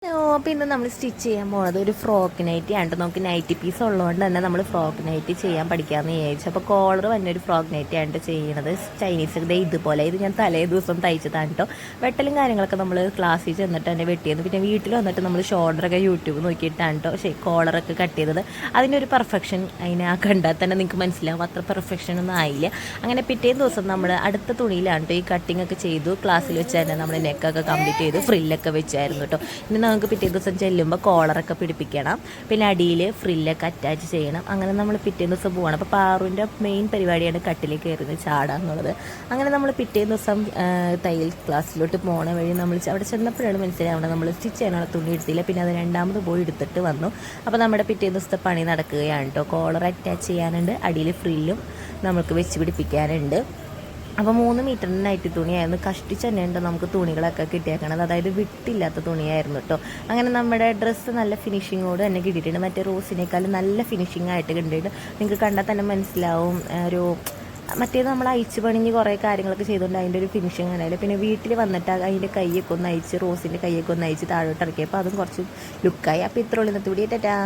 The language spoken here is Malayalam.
അപ്പോൾ ഇന്ന് നമ്മൾ സ്റ്റിച്ച് ചെയ്യാൻ പോകുന്നത് ഒരു ഫ്രോക്ക് നൈറ്റി ആണ്. നമുക്ക് നൈറ്റി പീസ് ഉള്ളതുകൊണ്ട് തന്നെ നമ്മൾ ഫ്രോക്ക് നൈറ്റി ചെയ്യാൻ പഠിക്കാമെന്ന് വിചാരിച്ചു. അപ്പോൾ കോളർ തന്നെ ഒരു ഫ്രോക്ക് നൈറ്റി ആണ് ചെയ്യുന്നത്. ചൈനീസ് ഇതുപോലെ ഇത് ഞാൻ തലേ ദിവസം തയ്ച്ചതാണ് കേട്ടോ. വെട്ടലും കാര്യങ്ങളൊക്കെ നമ്മൾ ക്ലാസ്സിൽ ചെന്നിട്ട് തന്നെ വെട്ടിയത്. പിന്നെ വീട്ടിൽ വന്നിട്ട് നമ്മൾ ഷോൾഡറൊക്കെ യൂട്യൂബ് നോക്കിയിട്ടാണ് കേട്ടോ കോളറൊക്കെ കട്ട് ചെയ്തത്. അതിൻ്റെ ഒരു പെർഫെക്ഷൻ അതിനെ കണ്ടാൽ തന്നെ നിങ്ങൾക്ക് മനസ്സിലാവും, അത്ര പെർഫെക്ഷൻ ഒന്നും ആയില്ല. അങ്ങനെ പിറ്റേ ദിവസം നമ്മൾ അടുത്ത തുണിയിലാണ് കേട്ടോ ഈ കട്ടിംഗ് ഒക്കെ ചെയ്തു. ക്ലാസ്സിൽ വെച്ച് തന്നെ നമ്മൾ നെക്കൊക്കെ കംപ്ലീറ്റ് ചെയ്ത് ഫ്രില്ലൊക്കെ വെച്ചായിരുന്നു കേട്ടോ. ഇനി നമുക്ക് പിറ്റേ ദിവസം ചെല്ലുമ്പോൾ കോളറൊക്കെ പിടിപ്പിക്കണം, പിന്നെ അടിയിൽ ഫ്രില്ലൊക്കെ അറ്റാച്ച് ചെയ്യണം. അങ്ങനെ നമ്മൾ പിറ്റേ ദിവസം പോകണം. അപ്പോൾ പാറുവിൻ്റെ മെയിൻ പരിപാടിയാണ് കട്ടിലേക്ക് കയറുന്നത്, ചാടുക എന്നുള്ളത്. അങ്ങനെ നമ്മൾ പിറ്റേ ദിവസം തയ്യൽ ക്ലാസ്സിലോട്ട് പോകണ വഴി നമ്മൾ അവിടെ ചെന്നപ്പോഴാണ് മനസ്സിലാവുന്നത് നമ്മൾ സ്റ്റിച്ച് ചെയ്യാനുള്ള തുണി എടുത്തില്ല. പിന്നെ അത് രണ്ടാമത് പോയി എടുത്തിട്ട് വന്നു. അപ്പോൾ നമ്മുടെ പിറ്റേ ദിവസത്തെ പണി നടക്കുകയാണ് കേട്ടോ. കോളർ അറ്റാച്ച് ചെയ്യാനുണ്ട്, അടിയിൽ ഫ്രില്ലും നമുക്ക് വെച്ച് പിടിപ്പിക്കാനുണ്ട്. അപ്പോൾ 3 മീറ്ററിൻ്റെ നൈറ്റി തുണിയായിരുന്നു. കഷ്ടിച്ച് തന്നെയുണ്ട് നമുക്ക് തുണികളൊക്കെ കിട്ടിയേക്കണത്, അതായത് വിട്ടില്ലാത്ത തുണിയായിരുന്നു കേട്ടോ. അങ്ങനെ നമ്മുടെ ഡ്രസ്സ് നല്ല ഫിനിഷിങ്ങോട് തന്നെ കിട്ടിയിട്ടുണ്ട്. മറ്റേ റോസിനേക്കാളും നല്ല ഫിനിഷിംഗ് ആയിട്ട് കിട്ടിയിട്ട് നിങ്ങൾക്ക് കണ്ടാൽ തന്നെ മനസ്സിലാവും. മറ്റേത് നമ്മൾ അയച്ച് പണിഞ്ഞ് കുറേ കാര്യങ്ങളൊക്കെ ചെയ്തുകൊണ്ട് അതിൻ്റെ ഒരു ഫിനിഷിങ് ആണല്ലോ. പിന്നെ വീട്ടിൽ വന്നിട്ട് അതിൻ്റെ കൈയൊക്കെ ഒന്ന് അയച്ച്, റോസിൻ്റെ കൈയൊക്കെ ഒന്ന് അയച്ച് താഴോട്ട് ഇറക്കിയപ്പോൾ അതും കുറച്ച് ലുക്കായി. അപ്പോൾ ഇത്രയുള്ള ഇന്നത്തെ വീഡിയോ. ടാറ്റാ.